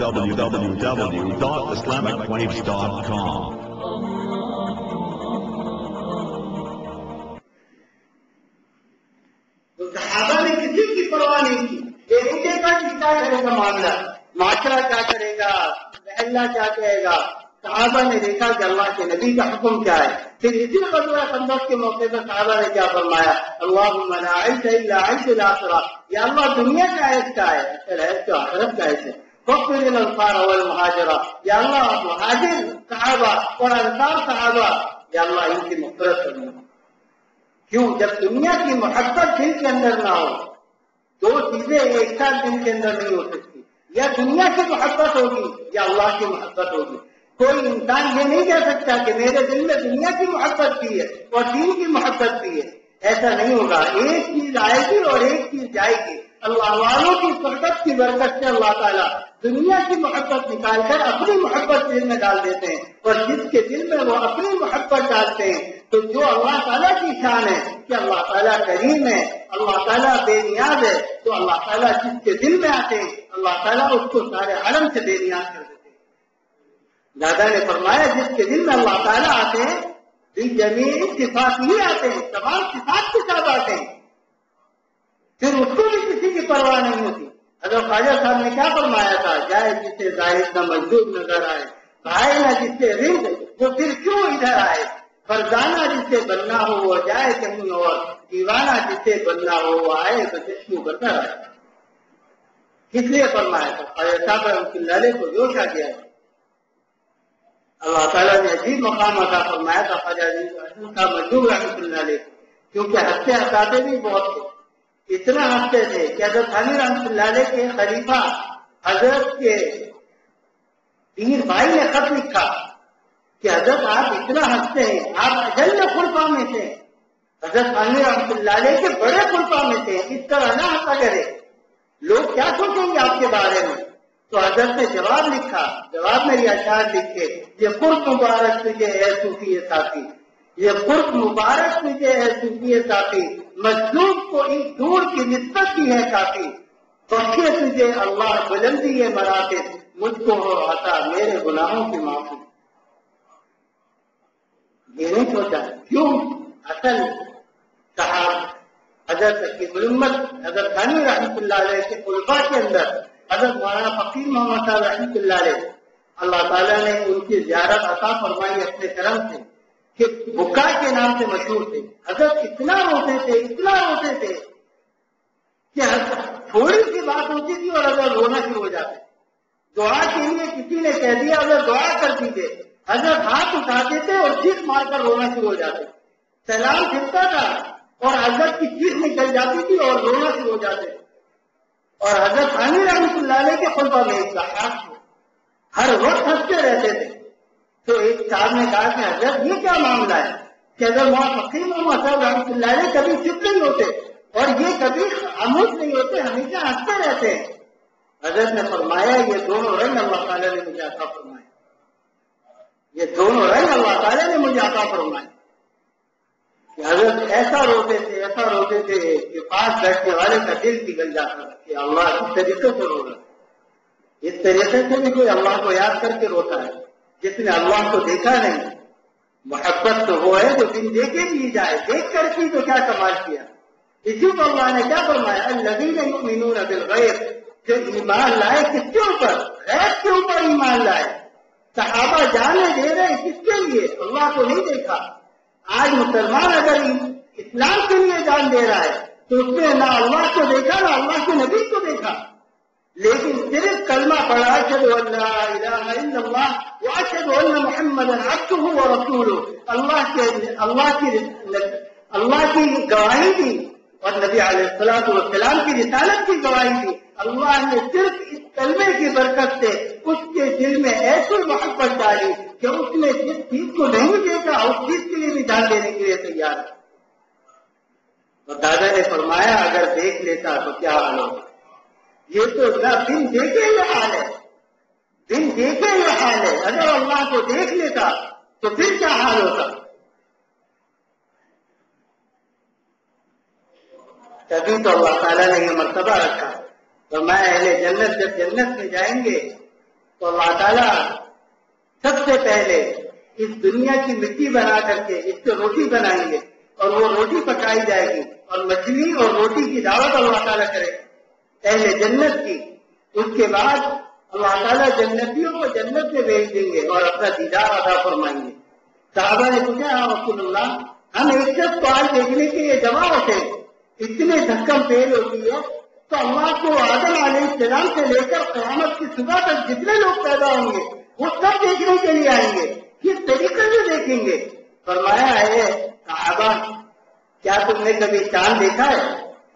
www.islamicwaves.com. تو صحابہ نے کسی کی پرواہ نہیں کی، یہ نہیں دیکھا کہ کیا کرے گا معاملہ، معاشرہ کیا کرے گا، محلہ کیا کہے گا. صحابہ نے دیکھا کہ اللہ کے نبی کا حکم کیا ہے. پھر اسی غزوہ خندق کے موقع پر صحابہ نے کیا فرمایا، اللہم لا عیش الا عیش الاخرہ، یا اللہ دنیا کا عیش کا ہے، اصل عیش تو آخرت کا عیش ہے. فاغفر للانصار والمہاجرہ، یا اللہ مہاجر صحابہ اور انصار صحابہ، یا اللہ ان کی مغفرت کرنا. کیوں؟ جب دنیا کی محبت دل کے اندر نہ ہو، دو چیزیں ایک ساتھ دل کے اندر نہیں ہو سکتی، یا دنیا کی محبت ہوگی یا اللہ کی محبت ہوگی. کوئی انسان یہ نہیں کہہ سکتا کہ میرے دل میں دنیا کی محبت بھی ہے اور دین کی محبت بھی ہے، ایسا نہیں ہوگا. ایک چیز آئے گی اور ایک چیز جائے گی. اللہ والوں کی صحبت کی برکت سے اللہ تعالیٰ دنیا کی محبت نکال کر اپنی محبت دل میں ڈال دیتے ہیں، اور جس کے دل میں وہ اپنی محبت ڈالتے ہیں تو جو اللہ تعالیٰ کی شان ہے کہ اللہ تعالیٰ کریم ہے، اللہ تعالیٰ بے نیاز ہے، تو اللہ تعالیٰ جس کے دل میں آتے ہیں اللہ تعالیٰ اس کو سارے عالم سے بے نیاز کر دیتے ہیں. دادا نے فرمایا جس کے دل میں اللہ تعالیٰ آتے ہیں جمیع صفات ہی آتے ہیں، تمام صفات کے ساتھ آتے ہیں، پھر اس کو بھی کسی کی پرواہ نہیں ہوتی. حضرت خواجہ صاحب نے کیا فرمایا تھا، جائے جس سے زاہد نہ مجذوب نظر آئے، آئے نہ جس سے رند وہ پھر کیوں ادھر آئے، فرزانہ جس سے بننا ہو وہ جائے کہیں اور، دیوانہ جس سے بننا ہو وہ آئے تو چشمو بندر آئے. کس لیے فرمایا تھا؟ خواجہ صاحب رحمۃ اللہ علیہ کو جوش آ گیا. اللہ تعالیٰ نے عجیب مقام عطا فرمایا تھا خواجہ کا مجذوب رحمۃ اللہ علیہ، کیونکہ ہنستے ہنساتے بھی بہت تھے. اتنا ہنستے تھے کہ حضرت ثانی رحمۃ اللہ علیہ کے خلیفہ حضرت کے پیر بھائی نے خط لکھا کہ حضرت آپ اتنا ہنستے ہیں، آپ اجل خلفا میں تھے، حضرت ثانی رحمۃ اللہ علیہ کے بڑے خلفا میں تھے، اس طرح نہ ہنسا کرے، لوگ کیا سوچیں گے آپ کے بارے میں. تو حضرت نے جواب لکھا، جواب میں یہ اشعار لکھے، یہ قرب مبارک تجھے اے صوفی ساتھی، یہ قرب مبارک تجھے اے صوفی ساتھی، مجذوب کو اس دور کی نسبت بھی ہے کافی، بخشے تجھے اللہ بلندی یہ مراتب، مجھ کو ہو عطا میرے گناہوں کی معافی. یہ نہیں سوچا کیوں؟ اصل صاحب حضرت کی علمت حضرت ثانی رحمۃ اللہ علیہ کے خلفاء کے اندر حضرت مولانا فقیر محمد صاحب رحمۃ اللہ علیہ، اللہ تعالیٰ نے ان کی زیارت عطا فرمائی اپنے کرم سے، کہ بکا کے نام سے مشہور تھے. حضرت اتنا روتے تھے کہ تھوڑی سی بات ہوتی تھی اور حضرت رونا شروع ہو جاتے. دعا کے لیے کسی نے کہہ دیا حضرت دعا کر دیجیے، حضرت ہاتھ اٹھاتے تھے اور چیخ مار کر رونا شروع ہو جاتے. سلام پھرتا تھا اور حضرت کی چیخ نکل جاتی تھی اور رونا شروع ہو جاتے. اور حضرت ثانی رحمۃ اللہ علیہ کے خلفاء میں ایک صاحب تھے، ہر وقت ہنستے رہتے تھے. تو ایک صاحب نے کہا کہ حضرت یہ کیا معاملہ ہے کہ حضرت مولانا فقیر محمد صاحب رحمۃ اللہ علیہ کبھی چپ نہیں ہوتے اور یہ کبھی خاموش نہیں ہوتے، ہمیشہ ہنستے رہتے ہیں. حضرت نے فرمایا یہ دونوں رنگ اللہ تعالیٰ نے مجھے عطا فرمائے، یہ دونوں رنگ اللہ تعالیٰ نے مجھے عطا فرمائے. کہ حضرت ایسا روتے تھے کہ پاس بیٹھنے والے کا دل پگھل جاتا تھا کہ اللہ اس طریقے سے رو رہا. اس طریقے سے بھی کوئی اللہ کو یاد کر کے روتا ہے جس نے اللہ کو دیکھا نہیں. محبت تو وہ ہے جو بن دیکھے بھی جائے، دیکھ کر کی تو کیا کمال کیا. اسی کو اللہ نے کیا فرمایا، الذین یؤمنون بالغیب، جو ایمان لائے کس کے اوپر، غیب کے اوپر ایمان لائے. صحابہ جانے دے رہے کس کے لیے، اللہ کو نہیں دیکھا. آج مسلمان اگر اسلام کے لیے جان دے رہا ہے تو اس نے نہ اللہ کو دیکھا نہ اللہ کے نبی کو دیکھا، لیکن صرف کلمہ پڑھا اشہد ان لا الہ الا اللہ واشہد ان محمدا عبدہ ورسولہ، اللہ کی گواہی دی اور نبی علیہ الصلوۃ والسلام کی رسالت کی گواہی دی. اللہ نے صرف اس کلمے کی برکت سے اس کے دل میں ایسی محبت ڈالی کہ اس نے جس چیز کو نہیں دیکھا اس چیز کے لیے بھی جان دینے کے لیے تیار ہے. اور دادا نے فرمایا اگر دیکھ لیتا تو کیا حال ہوگا. یہ تو بن دیکھے یہ حال ہے، بن دیکھے یہ حال ہے. اگر اللہ کو دیکھ لیتا تو پھر کیا حال ہوتا. تبھی تو اللہ تعالیٰ نے یہ مرتبہ رکھا. فرمایا اہل جنت جب جنت میں جائیں گے تو اللہ تعالیٰ سب سے پہلے اس دنیا کی مٹی بنا کر کے اس سے روٹی بنائیں گے اور وہ روٹی پکائی جائے گی اور مچھلی اور روٹی کی دعوت اللہ تعالیٰ کرے پہلے جنت کی. اس کے بعد اللہ تعالیٰ جنتیوں کو جنت میں بھیج دیں گے اور اپنا دیدار عطا فرمائیں گے. صحابہ نے پوچھا یا رسول اللہ ہم ایک شخص کو آج دیکھنے کے لیے جمع ہوتے اتنے دھکم فیل ہوتی ہے تو اللہ کو آدم علیہ السلام سے لے کر قیامت کی صبح تک جتنے لوگ پیدا ہوں گے وہ سب دیکھنے کے لیے آئیں گے. کس طریقے سے دیکھیں گے؟ فرمایا ہے صحابہ کیا تم نے کبھی چاند دیکھا ہے؟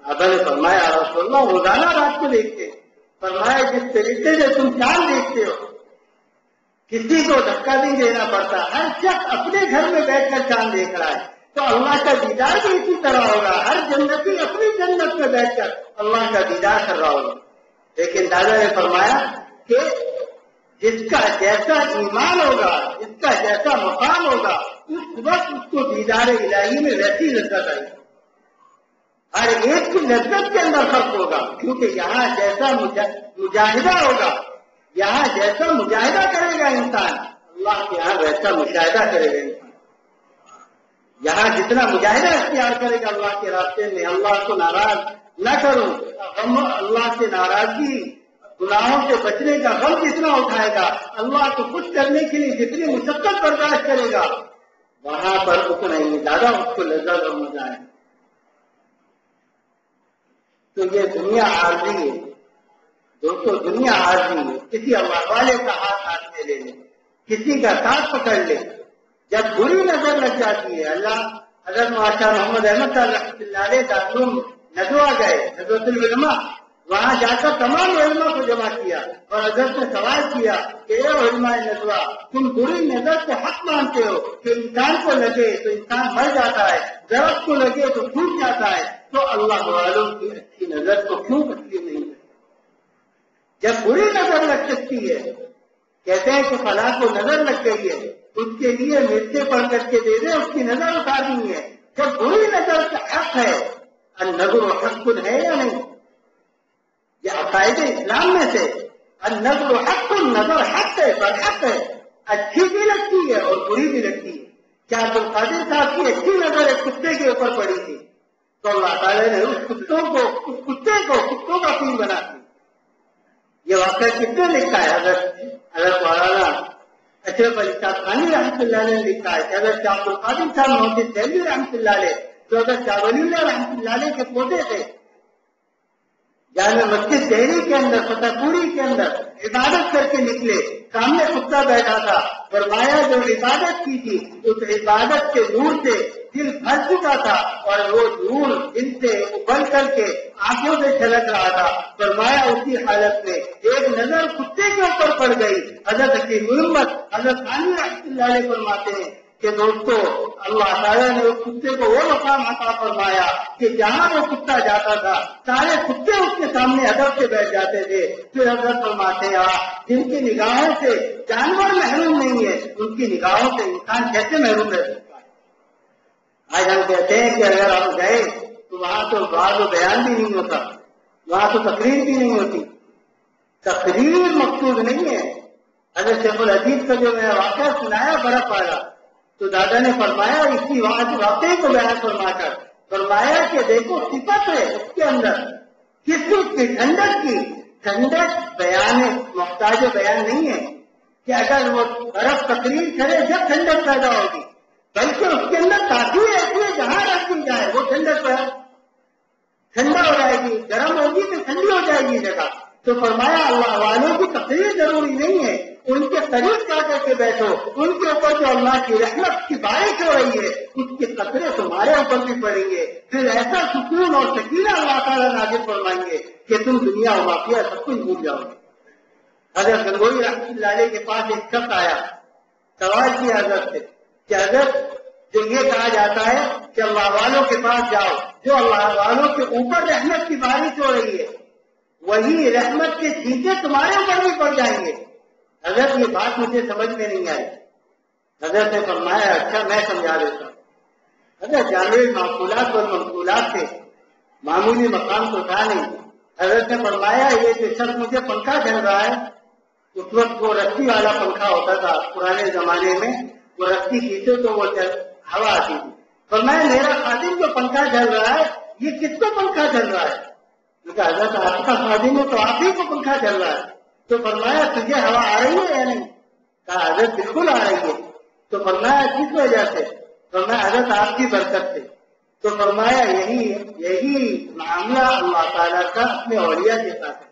صحابہ نے فرمایا رسول اللہ روزانہ رات کو دیکھتے. فرمایا جس طریقے سے تم چاند دیکھتے ہو کسی کو دھکا نہیں دینا پڑتا, ہر شخص اپنے گھر میں بیٹھ کر چاند دیکھ رہا ہے تو اللہ کا دیدار بھی اسی طرح ہوگا. ہر جنتی اپنی جنت میں بیٹھ کر اللہ کا دیدار کر رہا ہوگا. لیکن دادا نے فرمایا کہ جس کا جیسا ایمان ہوگا, جس کا جیسا مقام ہوگا, اس وقت اس کو دیدار الہی میں ویسی لذت آئے گی. ہر ایک کی لذت کے اندر فرق ہوگا کیونکہ یہاں جیسا مجاہدہ ہوگا, یہاں جیسا مجاہدہ کرے گا انسان اللہ کے یہاں ویسا مشاہدہ کرے گا انسان. یہاں جتنا مجاہدہ اختیار کرے گا اللہ کے راستے میں, اللہ کو ناراض نہ کروں, غم اللہ سے ناراضگی گناہوں سے بچنے کا غم جتنا اٹھائے گا, اللہ کو خوش کرنے کے لیے جتنی مشقت برداشت کرے گا وہاں پر اتنا ہی زیادہ اس کو لذت اور مزہ ہے. تو یہ دنیا عارضی ہے دوستو, دنیا عارضی ہے. کسی اللہ والے کا ہاتھ میں لے لے, کسی کا ساتھ پکڑ لے, جب بری نظر لگ جاتی ہے. اللہ حضرت مولانا محمد احمد صاحب رحمۃ اللہ علیہ دارالعلوم ندوہ گئے, ندوۃ العلماء, وہاں جا کر تمام علماء کو جمع کیا اور حضرت نے سوال کیا کہ اے علماء ندوہ تم بری نظر کو حق مانتے ہو کہ انسان کو لگے تو انسان مر جاتا ہے, درخت کو لگے تو ٹوٹ جاتا ہے, تو اللہ والوں کی اچھی نظر کو کیوں تسلیم نہیں کرتے؟ جب بری نظر لگ سکتی ہے, کہتے ہیں کہ فلاں کو نظر لگ گئی ہے اس کے لیے مرچے پڑھ کر کے دے دیں, اس کی نظر اتار دی ہے. جب بری نظر کا حق ہے, النظر حق ہے یا نہیں؟ یہ عقائد اسلام میں سے النظر حق, نظر حق ہے, برحق ہے, اچھی بھی لگتی ہے اور بری بھی لگتی ہے. کیا عبد القادر صاحب کی اچھی نظر ایک کتے کے اوپر پڑی تھی تو اللہ تعالیٰ نے اس کتے کو کا پیر بنا دیا. یہ واقعہ کس نے لکھا ہے؟ حضرت مولانا اشرف علی صاحب خانی رحمۃ اللہ علیہ نے لکھا ہے. حضرت عبد القادر صاحب محمد دہلوی رحمۃ اللہ علیہ جو حضرت شاہ ولی اللہ رحمۃ اللہ علیہ کے پوتے تھے, جامع مسجد دہلی کے اندر فتح پوری کے اندر عبادت کر کے نکلے, سامنے کتا بیٹھا تھا. فرمایا جو عبادت کی تھی اس عبادت کے نور سے دل بھر چکا تھا اور وہ نور دل سے ابل کر کے آنکھوں سے چھلک رہا تھا. فرمایا اسی حالت میں ایک نظر کتے کے اوپر پڑ گئی. حضرت حکیم محمد حضرت خانی رحمۃ اللہ علیہ فرماتے ہیں کہ دوستو اللہ تعالیٰ نے اس کتے کو وہ مقام عطا فرمایا کہ جہاں وہ کتا جاتا تھا سارے کتے اس کے سامنے ادب سے بیٹھ جاتے تھے. پھر حضرت فرماتے ہیں جن کی نگاہوں سے جانور محروم نہیں ہے ان کی نگاہوں سے انسان کیسے محروم رہ سکتا ہے؟ آج ہم کہتے ہیں کہ اگر ہم گئے تو وہاں تو بات و بیان بھی نہیں ہوتا, وہاں تو تقریر بھی نہیں ہوتی. تقریر مقصود نہیں ہے. حضرت شیخ الحدیث کا جو میں نے واقعہ سنایا برف والا, تو دادا نے فرمایا اسی واقعے کو بیان فرما کر فرمایا کہ دیکھو صفت ہے اس کے اندر کس چیز کی, ٹھنڈک کی. ٹھنڈک بیان محتاج بیان نہیں ہے کہ اگر وہ برف تقریر کرے جب ٹھنڈک پیدا ہوگی, بلکہ اس کے اندر تاثیر ایسی ہے جہاں رکھ دی جائے وہ ٹھنڈک ٹھنڈا ہو جائے گی, گرم ہوگی تو ٹھنڈی ہو جائے گی جگہ. تو فرمایا اللہ والوں کی تقریر ضروری نہیں ہے, ان کے قریب جا کر کے بیٹھو, ان کے اوپر جو اللہ کی رحمت کی بارش ہو رہی ہے اس کے قطرے تمہارے اوپر بھی پڑیں گے. پھر ایسا سکون اور سکینہ اللہ تعالیٰ نازل فرمائیں گے کہ تم دنیا و واقعہ سب کچھ بھول جاؤ گے. حضرت گنگوئی رحمۃ اللہ علیہ کے پاس ایک شخص آیا, سوال کیا حضرت سے کہ حضرت جو یہ کہا جاتا ہے کہ اللہ والوں کے پاس جاؤ, جو اللہ والوں کے اوپر رحمت کی بارش ہو رہی ہے وہی رحمت کے چھینٹے تمہارے اوپر بھی پڑ جائیں گے. حضرت یہ بات مجھے سمجھ میں نہیں آئی. حضرت نے فرمایا اچھا میں سمجھا دیتا ہوں. حضرت جامع معقولات اور منقولات سے معمولی مقام تو تھا نہیں. حضرت نے فرمایا یہ جو شخص مجھے پنکھا چل رہا ہے اس وقت وہ رسی والا پنکھا ہوتا تھا پرانے زمانے میں، وہ رسی کھینچے تو وہ ہوا آتی تھی. فرمایا میرا خادم جو پنکھا چل رہا ہے یہ کس کو پنکھا چل رہا ہے؟ میں کہا حضرت آپ کا خادم ہے تو آپ ہی کو پنکھا چل رہا ہے. تو فرمایا تجھے ہوا آ رہی ہے یا نہیں؟ کہا حضرت بالکل آ رہی ہے. تو فرمایا کس وجہ سے؟ فرمایا حضرت آپ کی برکت سے. تو فرمایا یہی معاملہ اللہ تعالیٰ کا اپنے اولیاء کے ساتھ ہے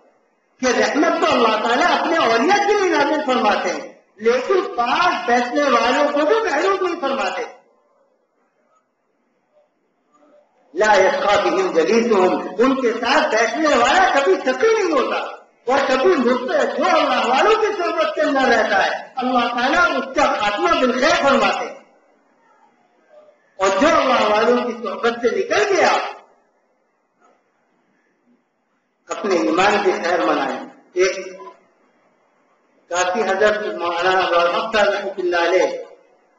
کہ رحمت تو اللہ تعالیٰ اپنے اولیاء کے لیے نازل فرماتے ہیں، لیکن پاس بیٹھنے والوں کو بھی محروم نہیں فرماتے. لا یشقی بہم جلیسہم، ان کے ساتھ بیٹھنے والا کبھی شقی نہیں ہوتا، اور کبھی جو اللہ والوں کی صحبت کے اندر رہتا ہے اللہ تعالیٰ اس کا خاتمہ بالخیر فرماتے ہیں، اور جو اللہ والوں کی صحبت سے نکل گیا اپنے ایمان کی خیر منائے. ایک کافی حضرت مولانا رحمت اللہ علیہ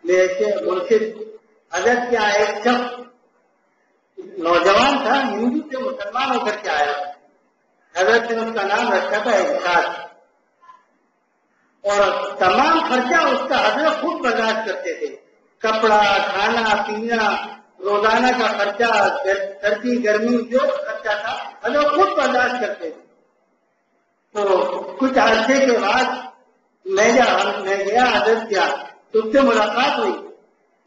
میرے سے مرشد حضرت کیا ایک شخص نوجوان تھا، ہندو سے مسلمان ہو کر کے آیا. حضرت نے اس کا نام رکھا تھا احساس، اور تمام خرچہ اس کا حضرت خود برداشت کرتے تھے. کپڑا، کھانا پینا، روزانہ کا خرچہ، سردی گرمی جو خرچہ تھا حضرت خود برداشت کرتے تھے. تو کچھ عرصے کے بعد میں گیا حضرت کیا تو اس سے ملاقات ہوئی،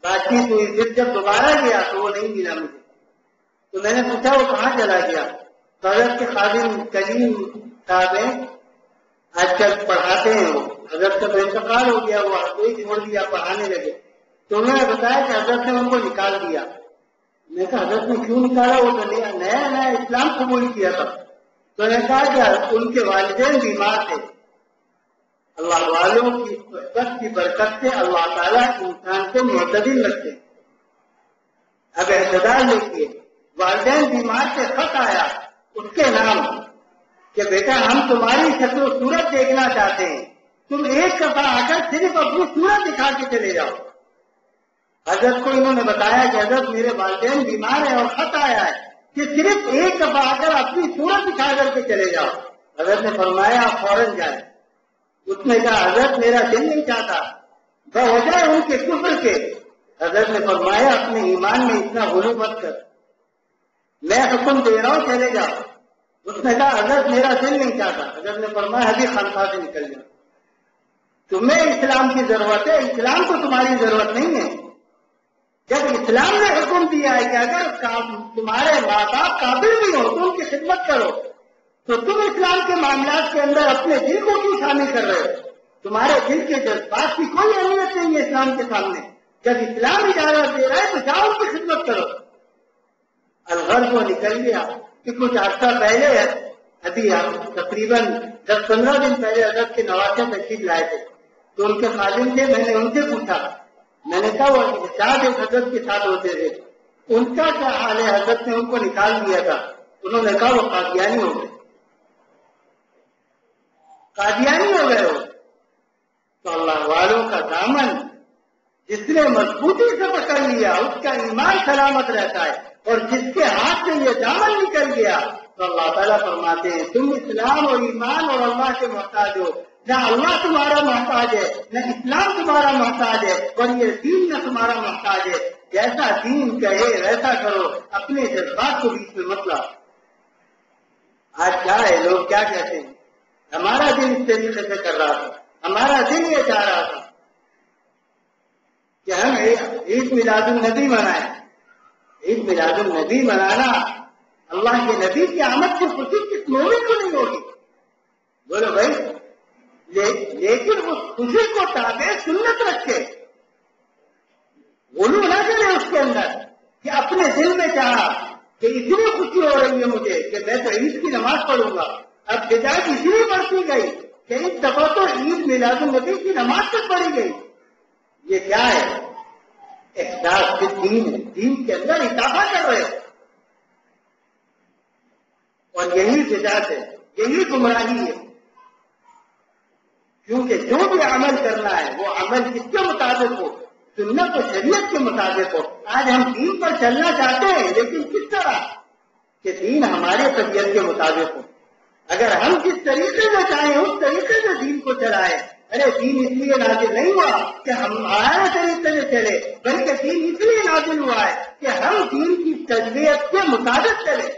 بات چیت ہوئی. پھر جب دوبارہ گیا تو وہ نہیں ملا مجھے. تو میں نے پوچھا وہ کہاں چلا گیا؟ تو حضرت کے خادم کلیم صاحب ہیں، آج کل پڑھاتے ہیں، وہ حضرت کا انتقال ہو گیا، وہ کوئی چھوڑ دیا، پڑھانے لگے. تو انہوں نے بتایا کہ حضرت نے ان کو نکال دیا. میں کہا حضرت نے کیوں نکالا؟ وہ تو نیا اسلام قبول کیا تھا. تو نے کہا کہ ان کے والدین بیمار تھے، اللہ والوں کی صحبت کی برکت سے اللہ تعالیٰ انسان کو معتدل رکھتے. اب اعتدال دیکھیے، والدین بیمار سے خط آیا اس کے نام کہ بیٹا ہم تمہاری شکل و صورت دیکھنا چاہتے ہیں، تم ایک دفعہ آ کر صرف اپنی صورت دکھا کے چلے جاؤ. حضرت کو انہوں نے بتایا کہ حضرت میرے والدین بیمار ہیں اور خط آیا ہے کہ صرف ایک دفعہ آ کر اپنی صورت دکھا کر کے چلے جاؤ. حضرت نے فرمایا آپ فوراً جائیں. اس نے کہا حضرت میرا دل نہیں چاہتا، بوجہ ان کے کفر کے. حضرت نے فرمایا اپنے ایمان میں اتنا غلو مت کر، میں حکم دے رہا ہوں چلے جاؤ. اس نے کہا حضرت میرا دل نہیں چاہتا. حضرت نے فرمایا ابھی خانقاہ سے نکل جاؤ، تمہیں اسلام کی ضرورت ہے، اسلام کو تمہاری ضرورت نہیں ہے. جب اسلام نے حکم دیا ہے کہ اگر تمہارے ماں باپ قابل بھی ہو تو ان کی خدمت کرو، تو تم اسلام کے معاملات کے اندر اپنے دل کو کیوں شامل کر رہے ہو؟ تمہارے دل کے جذبات کی کوئی اہمیت نہیں ہے اسلام کے سامنے. جب اسلام اجازت دے رہا ہے تو جاؤ ان کی خدمت کرو. الغرض وہ نکل گیا کہ کچھ عرصہ پہلے ابھی تقریباً 10-15 دن پہلے حضرت کے نواسے تشریف لائے تھے. تو ان کے خادم تھے، میں نے ان سے پوچھا، میں نے کہا وہ ارشاد ایک حضرت کے ساتھ ہوتے تھے، ان کا کیا حال ہے؟ حضرت نے ان کو نکال دیا تھا. انہوں نے کہا وہ قادیانی ہو گئے، قادیانی ہو گئے ہو. تو اللہ والوں کا دامن جس نے مضبوطی سے پکڑ لیا اس کا ایمان سلامت رہتا ہے، اور جس کے ہاتھ سے یہ دامن نکل گیا تو اللہ تعالیٰ فرماتے ہیں تم اسلام اور ایمان اور اللہ کے محتاج ہو. نہ اللہ تمہارا محتاج ہے، نہ اسلام تمہارا محتاج ہے، اور یہ دین نہ تمہارا محتاج ہے. جیسا دین کہے ویسا کرو، اپنے جذبات کو بیچ میں مت لاؤ. آج کیا ہے، لوگ کیا کہتے ہیں، ہمارا دل اس طریقے سے کر رہا تھا، ہمارا دل یہ چاہ رہا تھا کہ ہم عید میلاد النبی منائیں. عید میلاد النبی منانا اللہ کے نبی کی آمد کی خوشی کس مومن کو نہیں ہوگی؟ بولو بھائی، لیکن اس خوشی کو تابع سنت رکھے، غلو نہ کرے اس کے اندر کہ اپنے دل میں چاہا کہ اتنی خوشی ہو رہی ہے مجھے کہ میں تو عید کی نماز پڑھوں گا. اب بدعت اتنی بڑھتی گئی کہ اس دفعہ تو عید میلاد النبی کی نماز تک پڑھی گئی. یہ کیا ہے؟ احساس کے دین کے اندر اضافہ کر رہے ہیں، اور یہی بدعت ہے، یہی گمراہی ہے. کیونکہ جو بھی عمل کرنا ہے وہ عمل کس کے مطابق ہو؟ سنت و شریعت کے مطابق ہو. آج ہم دین پر چلنا چاہتے ہیں لیکن کس طرح کہ دین ہمارے طبیعت کے مطابق ہو. اگر ہم جس طریقے سے چاہیں اس طریقے سے دین کو چلائیں. ارے دین اس لیے نازل نہیں ہوا کہ ہم ہمارے طریقے سے چلے، بلکہ دین اس لیے نازل ہوا ہے کہ ہم دین کی تربیت کے مطابق چلے.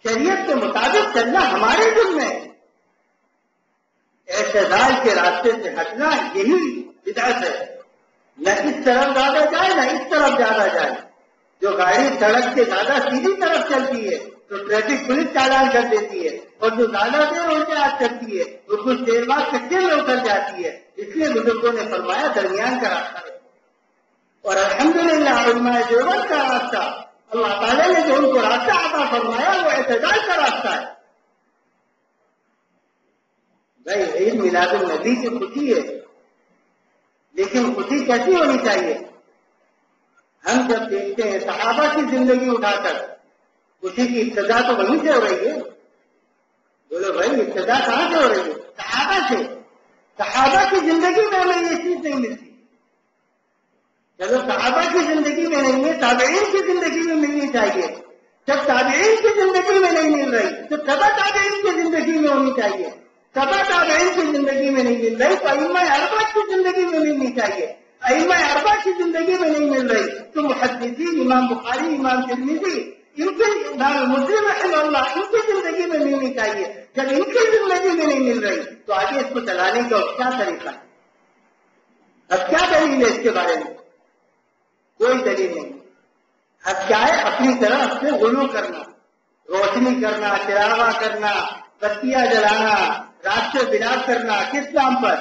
شریعت کے مطابق چلنا ہمارے دل میں. اعتدال کے راستے سے ہٹنا یہی بدعت ہے. نہ اس طرف زیادہ جائے نہ اس طرف زیادہ جائے. جو گاڑی سڑک کے زیادہ سیدھی طرف چلتی ہے تو ٹریفک پولیس چالان کر دیتی ہے، اور جو زیادہ دیر احتیاط کرتی ہے وہ کچھ دیر بعد کچے میں اتر جاتی ہے. اس لیے بزرگوں نے فرمایا درمیان کا راستہ ہے. اور الحمدللہ علماء دیوبند کا راستہ، اللہ تعالیٰ نے جو ان کو راستہ عطا فرمایا وہ اعتدال کا راستہ ہے. بھائی عید میلاد النبی کی خوشی ہے، لیکن خوشی کیسی ہونی چاہیے؟ ہم جب دیکھتے ہیں صحابہ کی زندگی اٹھا کر، خوشی کی ابتدا تو وہیں سے ہو رہی ہے. بولو بھائی ابتدا کہاں سے ہو رہی ہے؟ صحابہ سے. صحابہ کی زندگی میں ہمیں یہ چیز نہیں ملتی. چلو صحابہ کی زندگی میں نہیں ہے، تابعین کی زندگی میں ملنی چاہیے. جب تابعین کی زندگی میں نہیں مل رہی تو تبا تابعین کی زندگی میں ہونی چاہیے. تبا تابعین کی زندگی میں نہیں مل رہی تو ائمہ اربعہ کی زندگی میں ملنی چاہیے. ائمہ اربعہ کی زندگی میں نہیں مل رہی تو محدثین امام بخاری، امام ترمذی، ان کی امام مسلم رحمہ اللہ، ان کی زندگی میں ملنی چاہیے. جب ان کی زندگی میں نہیں مل رہی تو آگے اس کو چلانے کا کیا طریقہ ہے؟ اب کیا دلیل ہے اس کے بارے میں؟ کوئی دلیل نہیں. اب کیا ہے؟ اپنی طرف سے غلو کرنا، روشنی کرنا، چراغاں کرنا، بتیاں جلانا، رات سے بلاد کرنا. کس نام پر؟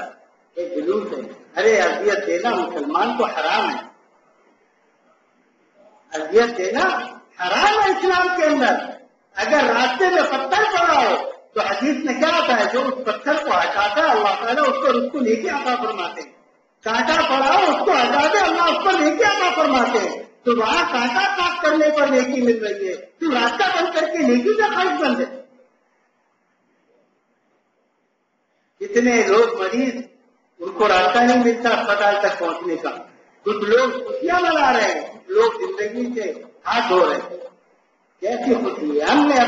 ایک جلوس ہے. ارے اذیت دینا مسلمان کو حرام ہے. اذیت دینا حرام ہے اسلام کے اندر. اگر راستے میں پتھر پڑا ہو تو حدیث میں کیا آتا ہے؟ جو اس پتھر کو ہٹاتا ہے اللہ تعالیٰ اس کو نیکی عطا فرماتے ہیں. کانٹا پڑا ہو اس کو ہٹا دے اللہ اس کو نیکی عطا فرماتے ہیں. تو وہاں کانٹا صاف کرنے پر نیکی مل رہی ہے، تو راستہ بند کر کے نیکی کا خواہش بند ہے. کتنے لوگ مریض ان کو راستہ نہیں ملتا اسپتال تک پہنچنے کا. کچھ لوگ خوشیاں منا رہے ہیں، لوگ زندگی سے ہاتھ دھو رہے ہیں. کیسی خوشی ہے؟ ہم نے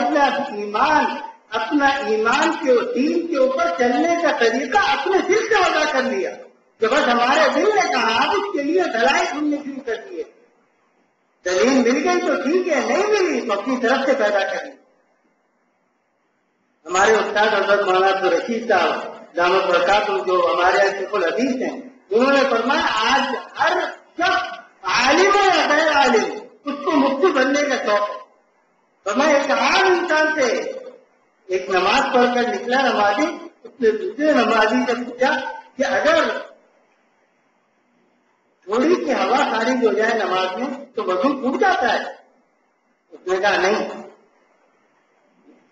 اپنا ایمان کے دین کے اوپر چلنے کا طریقہ اپنے دل سے ادا کر لیا کہ بس ہمارے دل نے کہا. اب اس کے لیے دلائل ڈھونڈنے شروع کر دیے. دلیل مل گئی تو ٹھیک ہے، نہیں ملی تو اپنی طرف سے پیدا کریں. ہمارے استاد حضرت مولانا عبد الرشید صاحب دامت برکاتہ جو ہمارے شیخ الحدیث ہیں، انہوں نے فرمایا آج ہر شخص عالم ہو یا غیر عالم اس کو مفتی بننے کا شوق ہے. فرمایا ایک عام انسان سے ایک نماز پڑھ کر نکلا نمازی، اس نے دوسرے نمازی سے پوچھا کہ اگر تھوڑی سی ہوا خارج ہو جائے نماز میں تو وضو ٹوٹ جاتا ہے؟ اس نے کہا نہیں.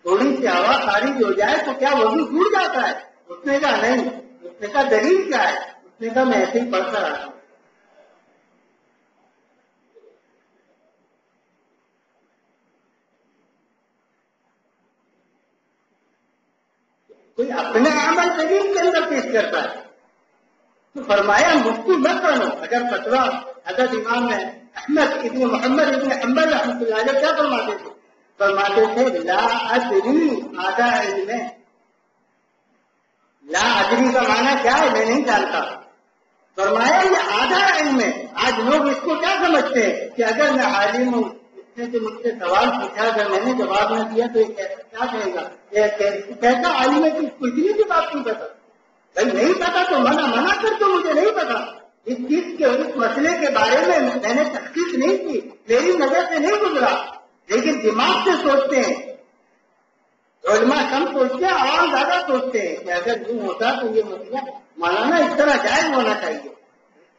تھوڑی سی ہوا خارج ہو جائے تو کیا وضو ٹوٹ جاتا ہے؟ اس نے کہا نہیں. اس نے کہا دلیل کیا ہے؟ اس نے کہا میں ایسے ہی پڑھ کر آتا ہوں. کوئی اپنے عمل دلیل کے اندر پیش کرتا ہے. تو فرمایا مفتی مت بنو. اگر فتویٰ حضرت امام احمد ابن محمد ابن حنبل رحمۃ اللہ علیہ کیا فرماتے تھے؟ فرماتے تھے لا ادری آدھا علم ہے. لا ادری کا معنی کیا ہے؟ میں نہیں جانتا. فرمایا یہ آدھا علم ہے. آج لوگ اس کو کیا سمجھتے ہیں کہ اگر میں عالم ہوں، اس نے جو مجھ سے سوال پوچھا اگر میں نے جواب نہ دیا تو یہ کیا کہے گا؟ کیسا عالم ہے کہ اس کو اتنی بھی بات نہیں پتا. بھائی نہیں پتا تو منع کر دو، مجھے نہیں پتا. اس چیز کے اس مسئلے کے بارے میں میں نے تحقیق نہیں کی، میری نظر سے نہیں گزرا، لیکن دماغ سے سوچتے ہیں. علماء کم سوچتے ہیں، عوام زیادہ سوچتے ہیں کہ اگر یوں ہوتا تو یہ مسئلہ مولانا اس طرح جائز ہونا چاہیے.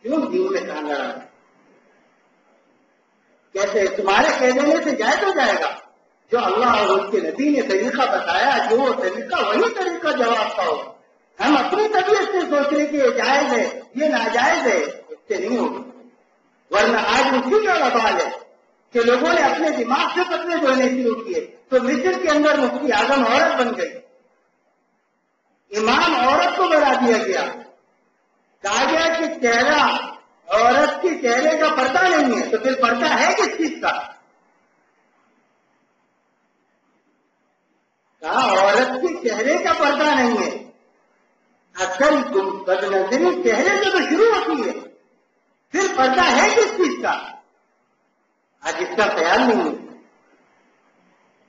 کیوں دین میں کہاں لڑا؟ کیسے تمہارے کہہ دینے سے جائز ہو جائے گا؟ جو اللہ اور اس کے نبی نے طریقہ بتایا، جو وہ طریقہ وہی طریقہ جواب کا ہوگا. ہم اپنی طبیعت سے سوچ رہے کہ یہ جائز ہے یہ ناجائز ہے، اس سے نہیں ہوگا. ورنہ آج اسی کا وبال ہے کہ لوگوں نے اپنے دماغ سے فتوے دھونے شروع کیے. تو مصر کے اندر مفتی اعظم عورت بن گئی، امام عورت کو بنا دیا گیا. کہا گیا کہ چہرہ عورت کے چہرے کا پردہ نہیں ہے، تو پھر پردہ ہے کس چیز کا؟ کہا عورت کے چہرے کا پردہ نہیں ہے. اصل بد نظری چہرے سے تو شروع ہوتی ہے، پھر پردہ ہے کس چیز کا؟ آج اس کا خیال نہیں ہے.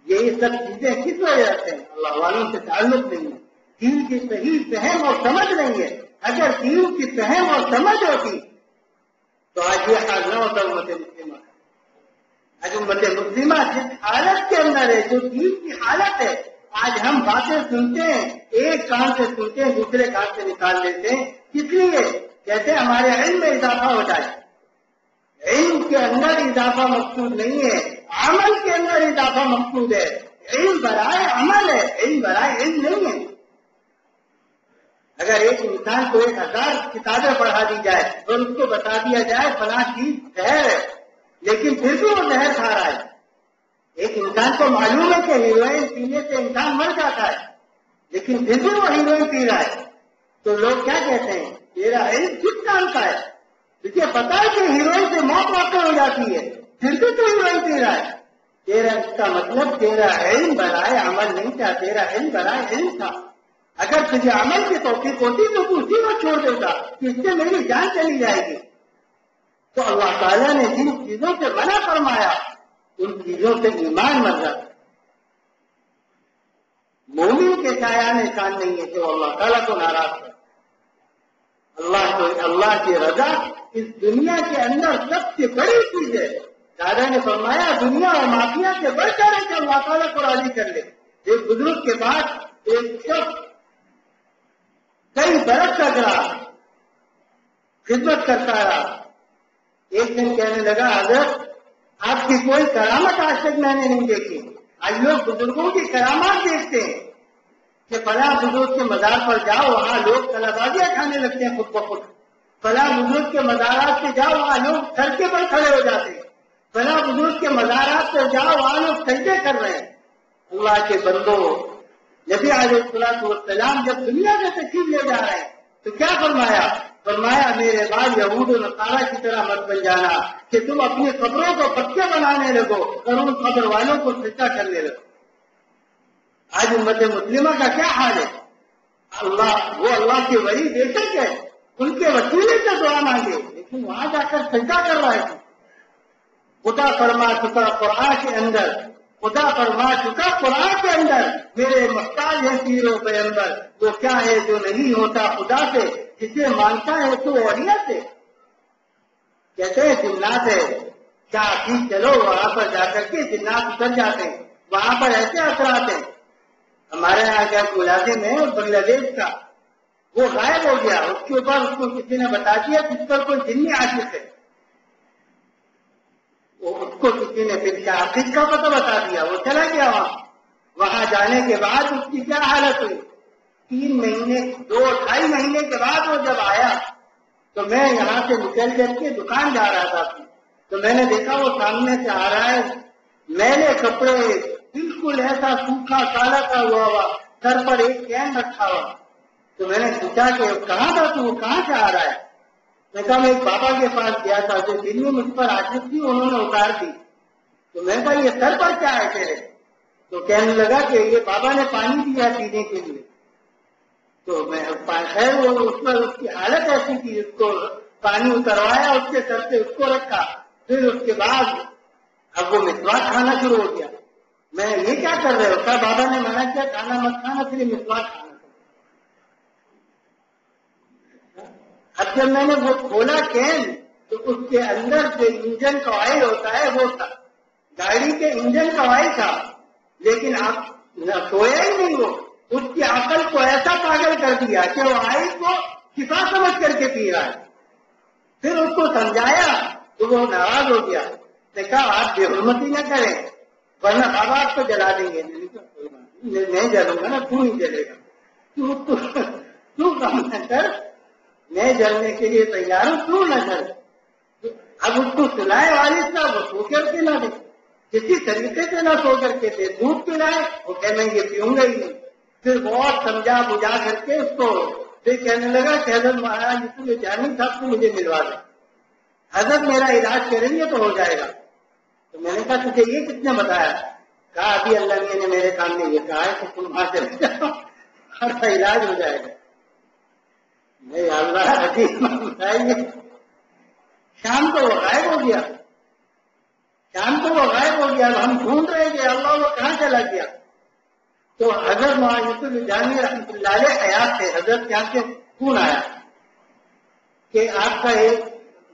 یہی سب چیزیں کس وجہ سے اللہ والوں سے تعلق نہیں ہے، دین کی صحیح فہم اور سمجھ نہیں ہے. اگر دین کی فہم اور سمجھ ہوتی تو آج یہ حال نہ ہوتا امت مسلمہ. آج امت مسلمہ جس حالت کے اندر ہے، جو دین کی حالت ہے، آج ہم باتیں سنتے ہیں، ایک کان سے سنتے ہیں، دوسرے کان سے نکال لیتے ہیں. کس لیے؟ کہتے ہیں ہمارے علم میں اضافہ ہو جائے. علم کے اندر اضافہ مقصود نہیں ہے، عمل کے اندر اضافہ مقصود ہے. علم برائے عمل ہے، علم برائے علم نہیں ہے. اگر ایک انسان کو 1000 کتابیں پڑھا دی جائے اور اس کو بتا دیا جائے فلاں چیز زہر ہے، لیکن پھر بھی وہ زہر کھا رہا ہے. ایک انسان کو معلوم ہے کہ ہیروئن پینے سے انسان مر جاتا ہے، لیکن پھر بھی وہ ہیروئن پی رہا ہے. تو لوگ کیا کہتے ہیں؟ تیرا علم کس کام کا ہے؟ تجھے پتا ہے کہ ہیروئن سے موت واقع ہو جاتی ہے، پھر بھی تو ہیروئن پی رہا ہے. تیرا اس کا مطلب تیرا علم برائے عمل نہیں تھا، تیرا علم برائے علم تھا. اگر تجھے عمل کی توفیق ہوتی تو تو اسی کو چھوڑ دیتا کہ اس سے میری جان چلی جائے گی. تو اللہ تعالیٰ نے جن چیزوں سے منع فرمایا ان چیزوں سے ایمان مر جاتا. مومن کے شایان کان نہیں ہے کہ وہ اللہ تعالیٰ کو ناراض کرے. اللہ کی رضا اس دنیا کے اندر سب سے بڑی چیز ہے. دادا نے فرمایا دنیا اور مافیا سے بڑھ کر ہے کہ اللہ تعالیٰ کو راضی کر لے. ایک بزرگ کے بعد ایک شخص کئی برس تک رہا، خدمت کرتا رہا. ایک دن کہنے لگا حضرت آپ کی کوئی کرامت آج تک میں نے نہیں دیکھی. آج لوگ بزرگوں کی کرامات دیکھتے ہیں کہ فلاں بزرگ کے مزار پر جاؤ وہاں لوگ کلابازیاں کھانے لگتے ہیں خود بخود. فلاں بزرگ کے مزارات پہ جاؤ وہاں لوگ سڑکے پر کھڑے ہو جاتے ہیں. فلاں بزرگ کے مزارات پر جاؤ وہاں لوگ سجدے کر رہے ہیں. اللہ کے بندو، نبی علیہ السلام جب دنیا سے تشریف لے جا رہے ہیں تو کیا فرمایا میرے بعد یہود و نصارہ کی طرح مت بن جانا کہ تم اپنی قبروں کو پکے بنانے لگو اور ان قبر والوں کو سجدہ کرنے لگو. آج امت مسلمہ کا کیا حال ہے؟ وہ اللہ کے ولی بے شک ہے، ان کے وسیلے سے دعا مانگے، لیکن وہاں جا کر سجدہ کر رہا ہے. خدا فرما چکا قرآن کے اندر، میرے محتاج ہے پیر و پیغمبر، وہ کیا ہے جو نہیں ہوتا خدا سے، جسے مانتا ہے تو ولیہ سے. کہتے ہیں جنات ہے، کیا ٹھیک چلو وہاں پر جا کر کے جنات اتر جاتے ہیں. وہاں پر ایسے اثرات ہیں. ہمارے یہاں کا ملازم ہے بنگلہ دیش کا، وہ غائب ہو گیا. اس کے اوپر اس کو کسی نے بتا دیا جس پر کوئی جنی عاشق ہے. اس کو کسی نے پھر کیا عاشق کا پتہ بتا دیا، وہ چلا گیا وہاں جانے کے بعد اس کی کیا حالت ہوئی. 3 مہینے 2-2.5 مہینے کے بعد وہ جب آیا تو میں یہاں سے نکل کر کے دکان جا رہا تھا تو میں نے دیکھا وہ سامنے سے آ رہا ہے، میلے کپڑے، بالکل ایسا سوکھا کالا کا ہوا، سر پر ایک کین رکھا ہوا. تو میں نے پوچھا کہ کہاں تھا تو وہ کہاں سے آ رہا ہے؟ میں کہا میں ایک بابا کے پاس گیا تھا جو دل میں مجھ پر عاشق تھی، انہوں نے اتار دی. تو میں کہا یہ سر پر کیا ہے تیرے؟ تو کہنے لگا کہ یہ بابا نے پانی دیا پینے کے لیے. تو میں خیر وہ اس پر اس کی حالت ایسی تھی، اس کو پانی اتروایا اس کے سر سے، اس کو رکھا. پھر اس کے بعد اب وہ مسواک کھانا شروع ہو گیا. میں یہ کیا کر رہے ہو؟ کہا بابا نے منع کیا کھانا مت کھانا، پھر مسواک کھانا. اب جب میں نے وہ کھولا کین تو اس کے اندر جو انجن کا آئل ہوتا ہے وہ تھا، گاڑی کے انجن کا آئل تھا. لیکن آپ سویا ہی نہیں، وہ اس کی عقل کو ایسا پاگل کر دیا کہ وہ آئل کو شفا سمجھ کر کے پی رہا ہے. پھر اس کو سمجھایا تو وہ ناراض ہو گیا. نے کہا آپ بے حرمتی نہ کریں ورنہ بابا آپ کو جلا دیں گے. نہیں جلوں گا نا، تو نہیں جلے گا، تو کام نہ کر، میں جلنے کے لیے تیار ہوں، تو نہ کر. اب اس کو سلائے والد صاحب وہ سو کر کے نہ دے، کسی طریقے سے نہ سو کر کے دے، دودھ پلائے وہ کہ میں یہ پیوں گا ہی نہیں. پھر بہت سمجھا بجھا کر کے اس کو پھر کہنے لگا کہ حضرت مہاراج تمہیں جانی صاحب کو مجھے ملوا دیں، حضرت میرا علاج کریں گے تو ہو جائے گا. تو میں نے کہا تجھے یہ کس نے بتایا؟ کہا ابھی اللہ نے میرے سامنے یہ کہا ہے کہ تم وہاں چلے جاؤ ہر کا علاج ہو جائے گا. نہیں اللہ حدیث بتائیے. شام کو وہ غائب ہو گیا. شام کو وہ غائب ہو گیا. ہم ڈھونڈ رہے کہ اللہ وہ کہاں چلا گیا. تو حضرت معاذ الجانی رحمۃ اللہ علیہ حیات تھے. حضرت یہاں سے فون آیا کہ آپ کا ایک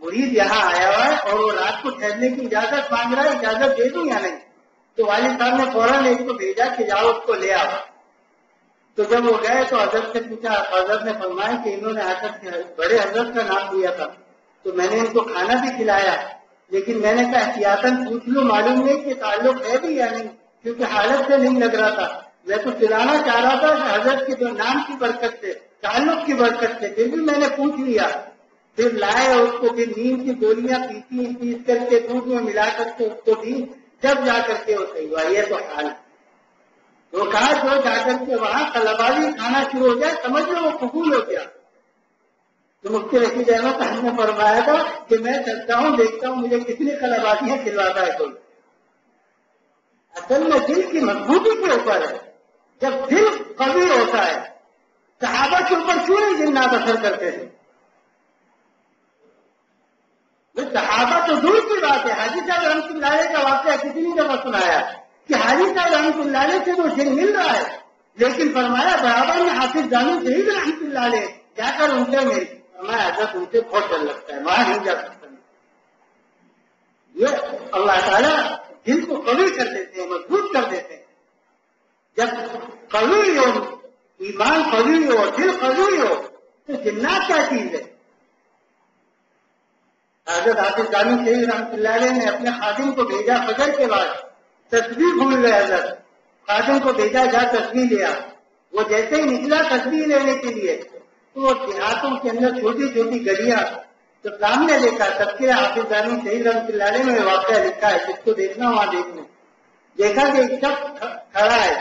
مرید یہاں آیا ہوا ہے اور وہ رات کو ٹھہرنے کی اجازت مانگ رہا ہے, اجازت دے دوں یا نہیں. تو والد صاحب نے فوراً ایک کو بھیجا کہ جاؤ اس کو لے آؤ. تو جب وہ گئے تو حضرت سے پوچھا. حضرت نے فرمایا کہ انہوں نے آ کر بڑے حضرت کا نام دیا تھا تو میں نے ان کو کھانا بھی کھلایا, لیکن میں نے کہا احتیاطاً پوچھ لوں, معلوم نہیں کہ تعلق ہے بھی یا نہیں, کیونکہ حالت سے نہیں لگ رہا تھا. میں تو کھلانا چاہ رہا تھا کہ حضرت کے جو نام کی برکت سے, تعلق کی برکت سے, پھر بھی میں نے پوچھ لیا. پھر لائے اس کو, پھر نیند کی گولیاں پیس کر کے دودھ میں ملا کر کے اس کو دی, جب جا کر کے وہ صحیح ہوا. یہ تو حال ہے. وہ کہا جو جا کر کے وہاں طلباوی کھانا شروع ہو جائے سمجھ لو وہ قبول ہو گیا. تو مفتی رشید احمد صاحب نے فرمایا تھا کہ میں چلتا ہوں دیکھتا ہوں مجھے کتنی طلباتیاں کھلواتا ہے کوئی. اصل میں دل کی مضبوطی کے اوپر ہے. جب دل قوی ہوتا ہے, صحابہ کے اوپر کیوں نہیں جنات اثر کرتے تھے؟ صحابہ تو دور کی بات ہے. حاجی صاحب رحمۃ اللہ علیہ کا واقعہ کتنی دفعہ سنایا کہ حاجی صاحب رحمۃ اللہ علیہ سے وہ جن مل رہا ہے, لیکن فرمایا برابر میں حافظ جامع شہید رحمۃ اللہ علیہ جا کر ان سے میری فرمایا حضرت ان سے بہت ڈر لگتا ہے, وہاں نہیں جا سکتا. یہ اللہ تعالیٰ دل کو قوی کر دیتے ہیں, مضبوط کر دیتے ہیں. جب قوی ہو, ایمان قوی ہو, دل قوی ہو, تو جنات کیا چیز ہے. حضرت حافظ جامع شہید رحمۃ اللہ علیہ نے اپنے خادم کو بھیجا فجر کے بعد, تسبیح بھول گئے. حضرت خادم کو بھیجا جا تسبیح لیا. وہ جیسے ہی نکلا تسبیح لینے کے لیے تو وہ دیہاتوں کے اندر چھوٹی چھوٹی گلیاں تو سامنے دیکھا. تذکرہ حافظ جامع شہید رحمۃ اللہ علیہ میں واقعہ لکھا ہے, جس کو دیکھنا وہاں دیکھنا. دیکھا کہ ایک شخص کھڑا ہے,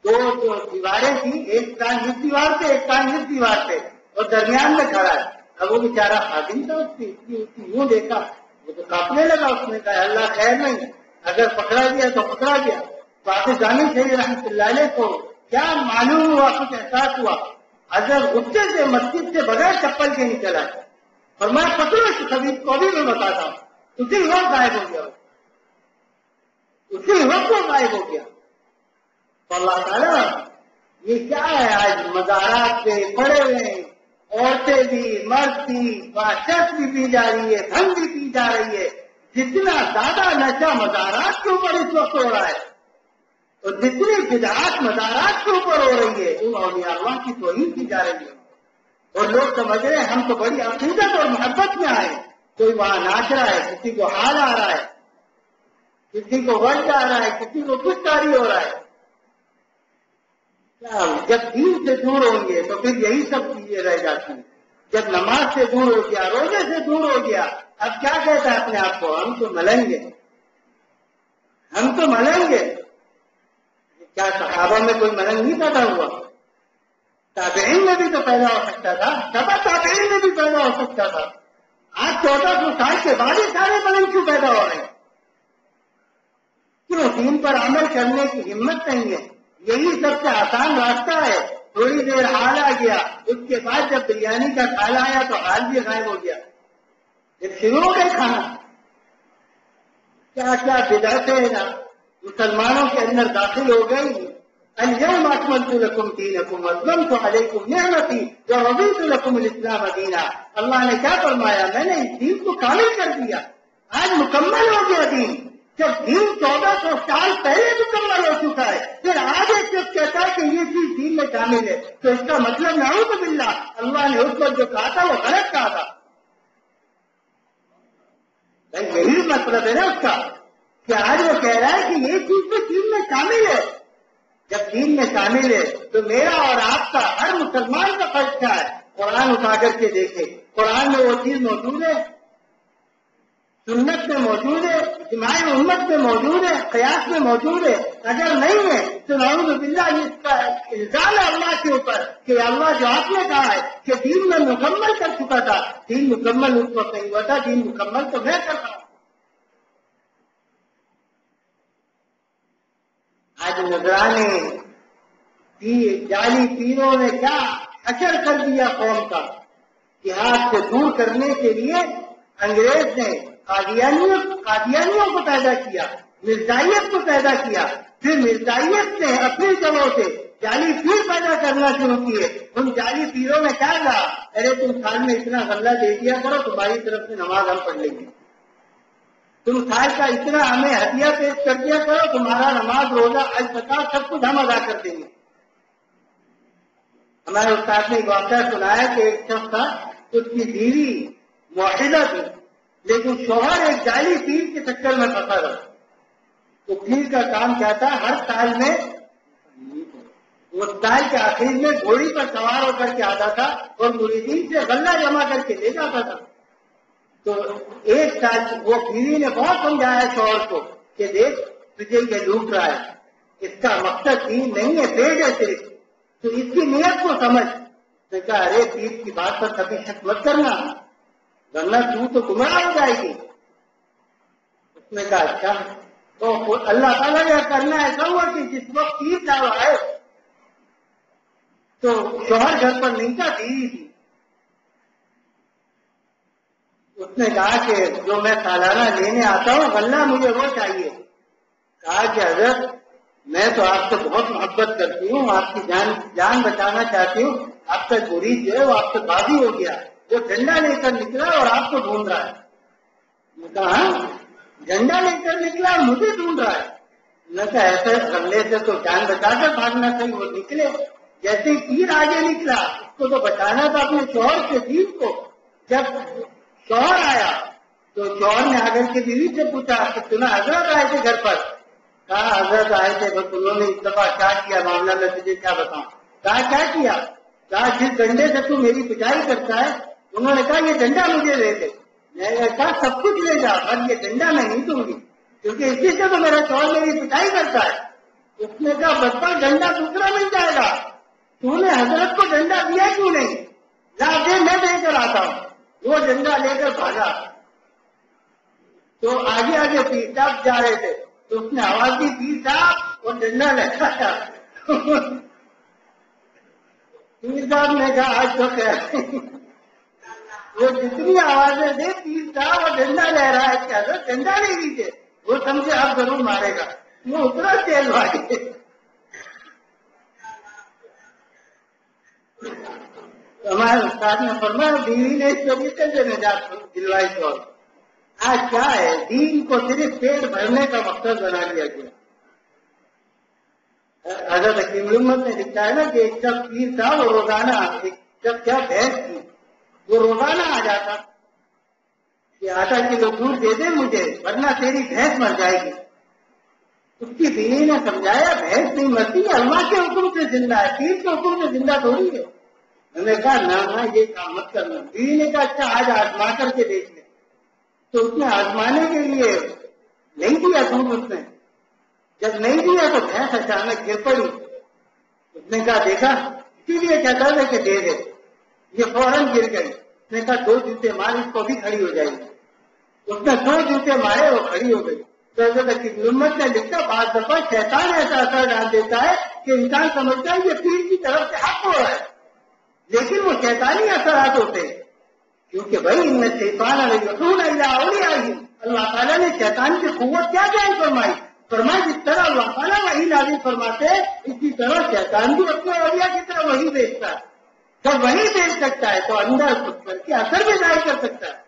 دو جو دیواریں تھیں, ایک کان اس دیوار پہ ایک کان اس دیوار پہ, اور درمیان میں کھڑا ہے. اب وہ بیچارہ خادم تھا, اس کی یوں دیکھا, وہ تو کاپنے لگا. اس نے کہا اللہ خیر نہیں, اگر پکڑا گیا تو پکڑا گیا. تو حافظ جامع شہید رحمۃ اللہ علیہ کو کیا معلوم ہوا, کچھ احساس ہوا. حضرت غصے سے مسجد سے بغیر چپل کے نکلا ہے. اور میں پکڑوں اس خبیث کو بھی میں بتاتا ہوں. اسی وقت غائب ہو گیا, اسی وقت وہ غائب ہو گیا. تو اللہ تعالیٰ یہ کیا ہے, آج مزارات پہ پڑے ہوئے ہیں, عورتیں بھی, مرد بھی, باشرت بھی پی جا رہی ہے, بھنگ بھی پی جا رہی ہے. جتنا زیادہ نشہ مزارات کے اوپر اس وقت ہو رہا ہے, اور جتنی بدعات مزارات کے اوپر ہو رہی ہے, ان اولیاء اللہ کی توہین کی جا رہی ہے. اور لوگ سمجھ رہے ہیں ہم تو بڑی عقیدت اور محبت میں آئے. کوئی وہاں ناچ رہا ہے, کسی کو حال آ رہا ہے, کسی کو ورد آ رہا ہے, کسی کو کچھ کاری ہو رہا ہے. جب دین سے دور ہوں گے تو پھر یہی سب چیزیں رہ جاتی ہیں. جب نماز سے دور ہو گیا, روزے سے دور ہو گیا, اب کیا کہتا ہے اپنے آپ کو, ہم تو ملیں گے, ہم تو ملیں گے. کیا صحابہ میں کوئی ملنگ نہیں پیدا ہوا؟ تابعین میں بھی تو پیدا ہو سکتا تھا, تبا تابعین میں بھی پیدا ہو سکتا تھا. آج 1400 سال کے بعد ہی سارے ملنگ کیوں پیدا ہو رہے ہیں؟ کیوں دین پر عمل کرنے کی ہمت نہیں ہے. یہی سب سے آسان راستہ ہے. تھوڑی دیر حال آ گیا, اس کے بعد جب بریانی کا کھانا آیا تو حال بھی غائب ہو گیا, پھر شروع ہو گئے کھانا. کیا کیا بدعتیں مسلمانوں کے اندر داخل ہو گئی. اليوم اکملت لکم دینکم واتممت علیکم نعمتی ورضیت لکم الاسلام دینا. اللہ نے کیا فرمایا, میں نے اس دین کو کامل کر دیا, آج مکمل ہو گیا دین. جب دین 1400 سال پہلے مکمل ہو چکا ہے, پھر آج ایک شخص کہتا ہے کہ یہ چیز دین میں شامل ہے, تو اس کا مطلب نعوذ باللہ اللہ نے اس پر جو کہا تھا وہ غلط کہا تھا. یہی مطلب ہے نا اس کا, کہ آج وہ کہہ رہا ہے کہ یہ چیز تو دین میں شامل ہے. جب دین میں شامل ہے تو میرا اور آپ کا, ہر مسلمان کا فرض کیا ہے, قرآن اٹھا کر کے دیکھے. قرآن میں وہ چیز موجود ہے, سنت میں موجود ہے, اجماع امت میں موجود ہے, قیاس میں موجود ہے. اگر نہیں ہے تو نعوذ باللہ اس کا الزام ہے اللہ کے اوپر کہ اللہ جو آپ نے کہا ہے کہ دین میں مکمل کر چکا تھا, دین مکمل اس وقت نہیں ہوا تھا, دین مکمل تو میں کر رہا ہوں. آج نگرانے جعلی پیروں نے کیا حشر کر دیا قوم کا، جہاد سے دور کرنے کے لیے انگریز نے قادیانیوں کو پیدا کیا، مرزائیت کو پیدا کیا، پھر مرزائیت نے اپنی جگہوں سے جعلی پیر پیدا کرنا شروع کیے۔ ان جعلی پیروں نے کیا کہا، ارے تم سال میں اتنا غلہ دے دیا کرو، تمہاری طرف سے نماز ہم پڑھ لیں گے، تم سال کا اتنا ہمیں ہدیہ پیش کر دیا کرو، تمہارا نماز روزہ حج زکات سب کچھ ہم ادا کر دیں گے۔ ہمارے استاد نے ایک واقعہ سنایا کہ ایک شخص تھا، اس کی بیوی موحدہ تھی، لیکن شوہر ایک جعلی پیر کے چکر میں پھنسا رہا۔ تو پیر کا کام کیا تھا، ہر سال میں وہ سال کے آخر میں گھوڑی پر سوار ہو کر کے آتا تھا اور مریدین سے غلہ جمع کر کے لے جاتا تھا۔ تو ایک سال وہ بیوی نے بہت سمجھایا شوہر کو کہ دیکھ تجھے یہ لوٹ رہا ہے، اس کا مقصد دین نہیں ہے، پیٹ ہے صرف، تو اس کی نیت کو سمجھ۔ نے کہا ارے پیر کی بات پر کبھی شک مت کرنا، ورنہ تو گمراہ ہو جائے گی۔ اس نے کہا اچھا، تو اللہ تعالیٰ نے کرنا ایسا ہوا کہ جس وقت پیر لاؤ آئے تو شوہر گھر پر نہیں تھا، بیوی تھی۔ اس نے کہا کہ جو میں سالانہ لینے آتا ہوں غلہ مجھے وہ چاہیے۔ کہا کہ حضرت میں تو آپ سے بہت محبت کرتی ہوں، آپ کی جان بچانا چاہتی ہوں، آپ کا مرید جو ہے وہ آپ سے بازی ہو گیا، وہ ڈنڈا لے کر نکلا اور آپ کو ڈھونڈ رہا ہے۔ میں کہا ڈنڈا لے کر نکلا اور مجھے ڈھونڈ رہا ہے؟ میں کہا ایسے غلے سے تو جان بچا کر بھاگنا چاہیے، وہ نکلے جیسے ہی تیر آگے نکلا، اس کو تو بچانا تھا اپنے شوہر کے دین کو۔ جب شوہر آیا تو شوہر نے آگر کے بیوی سے پوچھا کہ سنا حضرت آئے تھے گھر پر؟ کہا حضرت آئے تھے، بس انہوں نے اس دفعہ کیا کیا معاملہ میں تجھے کیا بتاؤں۔ کہا کیا کیا؟ کہا جس ڈنڈے سے تو میری پٹائی کرتا ہے، انہوں نے کہا یہ ڈنڈا مجھے دے دے۔ میں نے کہا سب کچھ لے جا پر یہ ڈنڈا میں نہیں دوں گی، کیونکہ اسی سے تو میرا شوہر میری پٹائی کرتا ہے۔ اس نے کہا بچہ ڈنڈا دوسرا مل جائے گا، تو نے حضرت کو ڈنڈا دیا کیوں نہیں؟ لا دے میں دے کر آتا ہوں۔ وہ ڈنڈا لے کر بھاگا۔ تو آگے آگے پیر صاحب جا رہے تھے تو اس نے آواز دی پیر صاحب، اور ڈنڈا لہرا تھا۔ پیر صاحب نے کہا آج تو خیر، وہ جتنی آوازیں دے پیر صاحب اور ڈنڈا لہرا ہے، کیا حضرت ڈنڈا نہیں دیجیے، وہ سمجھے آپ ضرور مارے گا، وہ اتنا تیز بھاگے۔ ہمارے استاد نے فرمایا بیوی نے اس طریقے سے نجات دلوائی تو آج کیا ہے، دین کو صرف پیٹ بھرنے کا مقصد بنا لیا گیا۔ حضرت حکیم الامت نے لکھا ہے نا کہ ایک شخص پیر تھا، وہ روزانہ ایک شخص کیا بھینس تھی، وہ روزانہ آ جاتا کہ آدھا کلو دودھ دے دے مجھے ورنہ تیری بھینس مر جائے گی۔ اس کی بیوی نے سمجھایا بھینس نہیں مرتی، اللہ کے حکم سے زندہ ہے، پیر کے حکم سے زندہ تھوڑی ہے۔ میں نے کہا نہ یہ کام مت کرنا۔ بیوی نے کہا اچھا آج آزما کر کے دیکھ لیں۔ تو اس نے آزمانے کے لیے نہیں دیا دودھ، اس نے جب نہیں دیا تو بھینس اچانک گر پڑی۔ اس نے کہا دیکھا، اسی لیے کہتا تھا کہ دے دے، یہ فوراً گر گئی۔ اس نے کہا 2 جوتے مار، اس کو بھی کھڑی ہو جائے گی۔ اس نے 2 جوتے مارے، وہ کھڑی ہو گئی۔ تو حضرت حکیم الامت نے لکھا بعض دفعہ شیطان ایسا اثر ڈال دیتا ہے کہ انسان سمجھتا ہے یہ پیر کی طرف سے حق ہو رہا ہے، لیکن وہ شیطانی اثرات ہوتے ہیں، کیونکہ بھائی ان میں شیطان اللہ تعالیٰ نے شیطان کی قوت کیا بیان فرمائی جس طرح اللہ تعالیٰ وحی نازل فرماتے ہیں، اسی طرح شیطان بھی اپنے اولیاء کی طرح وحی بیچتا ہے۔ جب وحی بیچ سکتا ہے تو اندر کر کے اثر بھی ظاہر کر سکتا ہے۔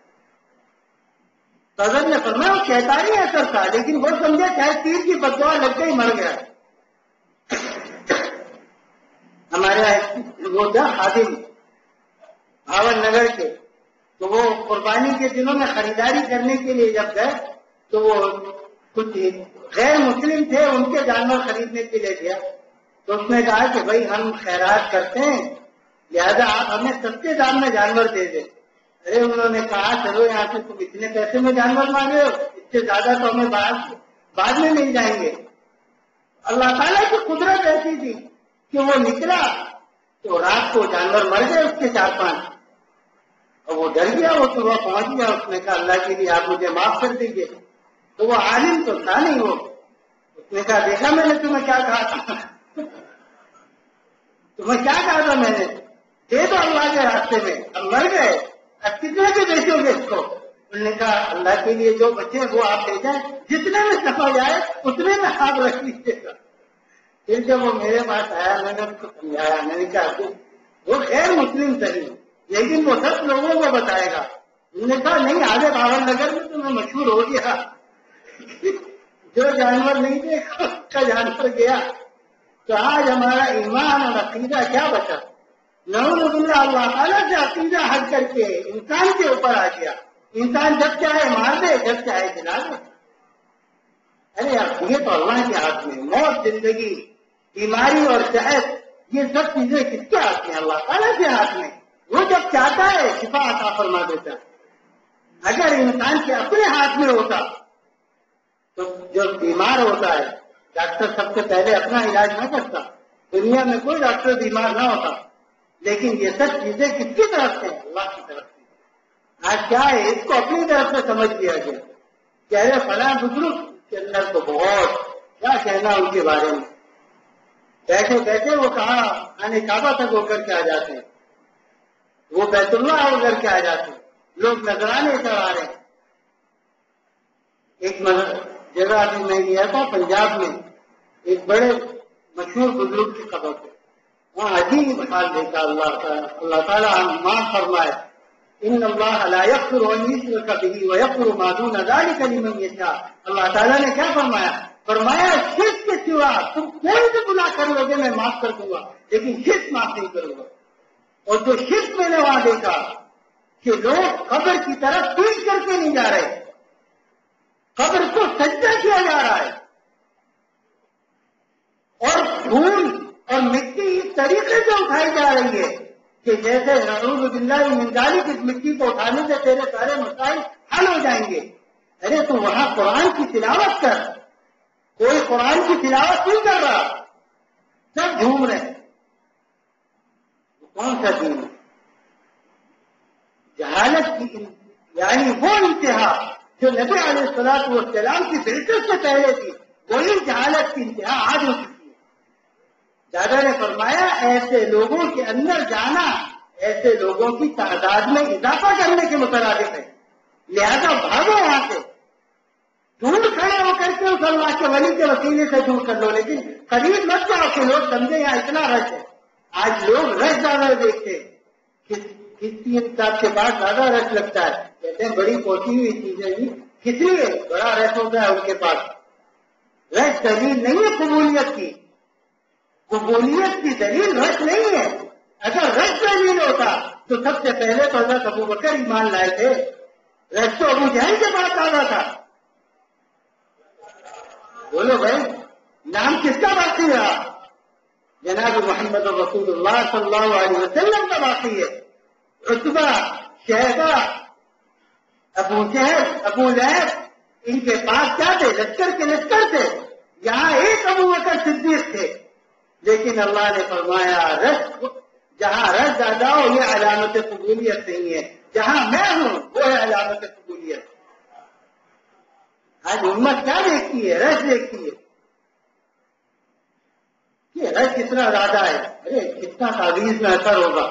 حضرت نے فرمایا وہ شیطانی اثر تھا، لیکن وہ سمجھے چاہے تیر کی بددعا لگ گئی مر گیا۔ ہمارے یہاں وہ تھا خادم بھاون نگر کے، تو وہ قربانی کے دنوں میں خریداری کرنے کے لیے جب گئے تو وہ کچھ غیر مسلم تھے، ان کے جانور خریدنے کے لیے گیا۔ تو اس نے کہا کہ بھائی ہم خیرات کرتے ہیں، لہذا آپ ہمیں سستے دام میں جانور دے دیں۔ ارے انہوں نے کہا چلو یہاں سے تم اتنے پیسے میں جانور مانگے ہو، اس سے زیادہ تو ہمیں بعد میں مل جائیں گے۔ اللہ تعالیٰ کی قدرت ایسی تھی کہ وہ نکلا تو رات کو جانور مر گئے اس کے 4-5، اور وہ ڈر گیا، وہ صبح پہنچ گیا۔ اس نے کہا اللہ کے لیے آپ مجھے معاف کر دیجیے۔ تو وہ عالم تو تھا نہیں، وہ اس نے کہا دیکھا میں نے تمہیں کیا کہا تھا، تمہیں کیا کہا تھا میں نے، دے دو اللہ کے راستے میں، اب مر گئے، اب کتنے کے بیچو گے اس کو؟ انہوں نے کہا اللہ کے لیے جو بچے وہ آپ لے جائیں، جتنے میں سفر جائے اتنے میں آپ رکھ لیجیے گا۔ پھر جب وہ میرے پاس آیا میں نے اس کو سمجھایا، میں نے کہا وہ غیر مسلم صحیح لیکن وہ 10 لوگوں کو بتائے گا۔ انہوں نے کہا نہیں، آگے باور نگر میں تو میں مشہور ہو گیا، جو جانور نہیں دیکھا اس کا جانور گیا۔ تو آج ہمارا ایمان اور عقیدہ کیا بچا؟ نعوذ باللہ، اللہ تعالیٰ سے عقیدہ ہٹ کر کے انسان کے اوپر آ گیا۔ انسان جب چاہے مار دے، جب چاہے جلا دے۔ ارے یار یہ تو اللہ کے ہاتھ میں، موت، زندگی، بیماری اور صحت، یہ سب چیزیں کس کے ہاتھ میں؟ اللہ تعالیٰ کے ہاتھ میں۔ وہ جب چاہتا ہے شفا عطا فرما دیتا ہے۔ اگر انسان کے اپنے ہاتھ میں ہوتا تو جو بیمار ہوتا ہے ڈاکٹر سب سے پہلے اپنا علاج نہ کرتا، دنیا میں کوئی ڈاکٹر بیمار نہ ہوتا۔ لیکن یہ سب چیزیں کس کی طرف سے؟ اللہ کی طرف سے۔ آج کیا ہے، اس کو اپنی طرف سے سمجھ لیا گیا کہ ارے فلاں بزرگ کے اندر تو بہت کیا کہنا ان کے بارے میں، بیٹھے بیٹھے وہ کہاں آنے کعبہ تک ہو کر کے آ جاتے ہیں، وہ بیت اللہ ہو کر کے آ جاتے ہیں، لوگ نذرانے چڑھا رہے ہیں۔ ایک جگہ ابھی میں گیا تھا پنجاب میں، ایک بڑے مشہور بزرگ کی قبر پہ، وہاں عجیب حال دیکھا۔ اللہ تعالیٰ معاف فرمائے، ان اللہ لا یغفر ان یشرک بہ ویغفر ما دون ذلک لمن یشاء۔ اللہ تعالیٰ نے کیا فرمایا؟ فرمایا شرک کے سوا تم کوئی بھی گناہ کر لو گے میں معاف کر دوں گا، لیکن شرک معاف نہیں کروں گا۔ اور جو شرک میں نے وہاں دیکھا کہ لوگ قبر کی طرف پیٹ کر کے نہیں جا رہے، قبر کو سجدہ کیا جا رہا ہے، اور پھول اور مٹی اس طریقے سے اٹھائی جا رہی ہے کہ جیسے نعوذ باللہ من ذالک، اس مٹی کو اٹھانے سے تیرے سارے مسائل حل ہو جائیں گے۔ ارے تو وہاں قرآن کی تلاوت کر، کوئی قرآن کی تلاوت نہیں کر رہا، سب جھوم رہے ہیں۔ کون سا دین؟ جہالت کی یعنی وہ انتہا جو نبی علیہ الصلوۃ والسلام کی بعثت سے پہلے تھی، وہی جہالت کی انتہا آج ہو چکی ہے۔ دادا نے فرمایا ایسے لوگوں کے اندر جانا ایسے لوگوں کی تعداد میں اضافہ کرنے کے مترادف ہے، لہذا بھاگو وہاں سے، دور کھڑے ہو کر کے اس اللہ کے ولی کے وسیلے سے دور کر لو، لیکن قریب مت جاؤ کہ لوگ سمجھے یہاں اتنا رش ہے۔ آج لوگ رش زیادہ دیکھتے ہیں، کس کتاب کے بعد زیادہ رش لگتا ہے، کہتے ہیں بڑی پوچھی ہوئی چیزیں بھی کس لیے بڑا رش ہوتا ہے ان کے پاس۔ رش دلیل نہیں ہے قبولیت کی، قبولیت کی دلیل رش نہیں ہے۔ اگر رش دلیل ہوتا تو سب سے پہلے تو حضرت ابو بکر ایمان لائے تھے، رش تو ابو جہل کے پاس آنا تھا۔ بولو بھائی، نام کس کا باقی رہا؟ جناب محمد رسول اللہ صلی اللہ علیہ وسلم کا باقی ہے۔ عتبہ، شیبہ، ابو جہل، ابو لہب، ان کے پاس کیا تھے؟ لشکر کے لشکر تھے۔ یہاں ایک ابو بکر صدیق تھے، لیکن اللہ نے فرمایا رش، جہاں رش زیادہ ہو یہ علامت قبولیت نہیں ہے، جہاں میں ہوں وہ ہے علامت قبولیت۔ آج امت کیا دیکھتی ہے؟ رش دیکھتی ہے کہ رش کتنا زیادہ ہے، ارے کتنا تعویذ میں اثر ہوگا،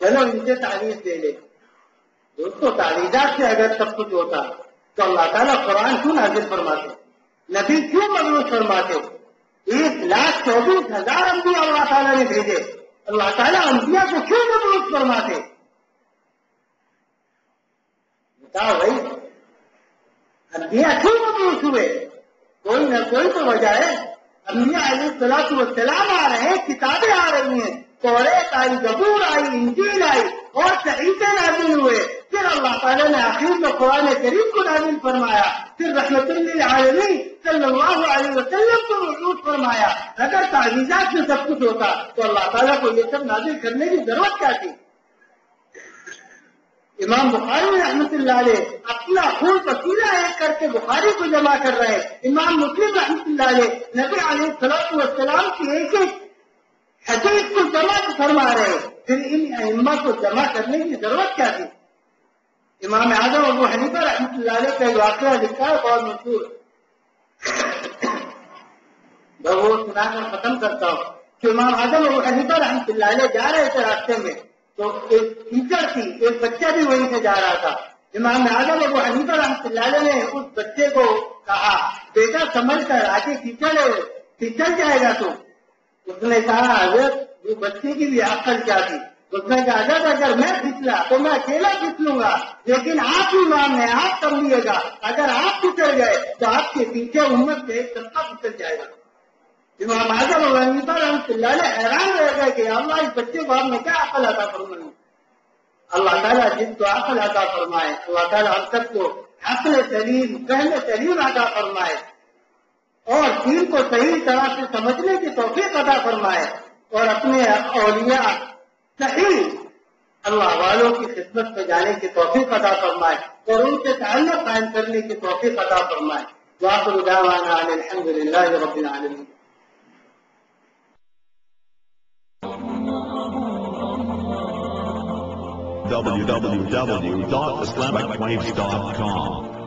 چلو ان سے تعویذ لے لے۔ دوستو تعویذات سے اگر سب کچھ ہوتا تو اللہ تعالیٰ قرآن کیوں نازل فرماتے، نبی کیوں مبعوث فرماتے؟ 1,24,000 انبیاء اللہ تعالیٰ نے بھیجے، اللہ تعالیٰ انبیاء کو کیوں مبعوث فرماتے؟ بتاؤ بھائی، انبیاء کیوں مبعوث ہوئے؟ کوئی نہ کوئی تو وجہ ہے۔ انبیاء علیہ الصلوۃ والسلام آ رہے ہیں، کتابیں آ رہی ہیں، توریت آئی، زبور آئی، انجیل آئی، اور صحیفے نازل ہوئے، پھر اللہ تعالیٰ نے آخر میں قرآن کریم کو نازل فرمایا، پھر رحمت للعالمین صلی اللہ علیہ وسلم کو مبعوث فرمایا۔ اگر تعویذات میں سب کچھ ہوتا تو اللہ تعالیٰ کو یہ سب نازل کرنے کی ضرورت کیا تھی؟ امام بخاری رحمۃ اللہ علیہ اپنا خون پسینہ ایک کر کے بخاری کو جمع کر رہے ہیں، امام مسلم رحمۃ اللہ علیہ نبی علیہ الصلوۃ والسلام کی ایک ایک حدیث کو جمع فرما رہے ہیں، پھر ان ائمہ کو جمع کرنے کی ضرورت کیا تھی؟ امام اعظم ابو حنیفہ رحمۃ اللہ علیہ کا ایک واقعہ لکھا ہے بہت مشہور، میں وہ سنا کر ختم کرتا ہوں کہ امام اعظم ابو حنیفہ رحمۃ اللہ علیہ جا رہے تھے راستے میں، تو ایک ٹیچر تھی، ایک بچہ بھی وہیں سے جا رہا تھا. امام اعظم ابو حنیفہ رحمۃ اللہ علیہ نے اس بچے کو کہا بیٹا سمجھ کر آگے پھسل جائے گا تو. اس نے کہا حضرت وہ بچے کی بھی عقل کیا تھی. اس نے کہا حضرت اگر میں پھسلا تو میں اکیلا پھسلوں گا، لیکن آپ امام ہیں، آپ سمجھیے گا اگر آپ پھسل گئے تو آپ کے پیچھے امت سے ایک طبقہ پھسل جائے گا. امام اعظم ابو حنیفہ رحمۃ اللہ علیہ حیران رہ گئے کہ اللہ اس بچے کو آپ نے کیا عقل عطا فرمائی. اللہ تعالیٰ جس کو عقل عطا فرمائے اللہ تعالیٰ ہم سب کو عقل سلیم فہم سلیم عطا فرمائے اور دین کو صحیح طرح سے سمجھنے کی توفیق عطا فرمائے اور اپنے اولیاء صحیح اللہ والوں کی خدمت میں جانے کی توفیق عطا فرمائے اور ان سے تعلق قائم کرنے کی توفیق عطا فرمائے. وآخر دعوانا ان الحمد للہ رب العالمین. www.islamicwaves.com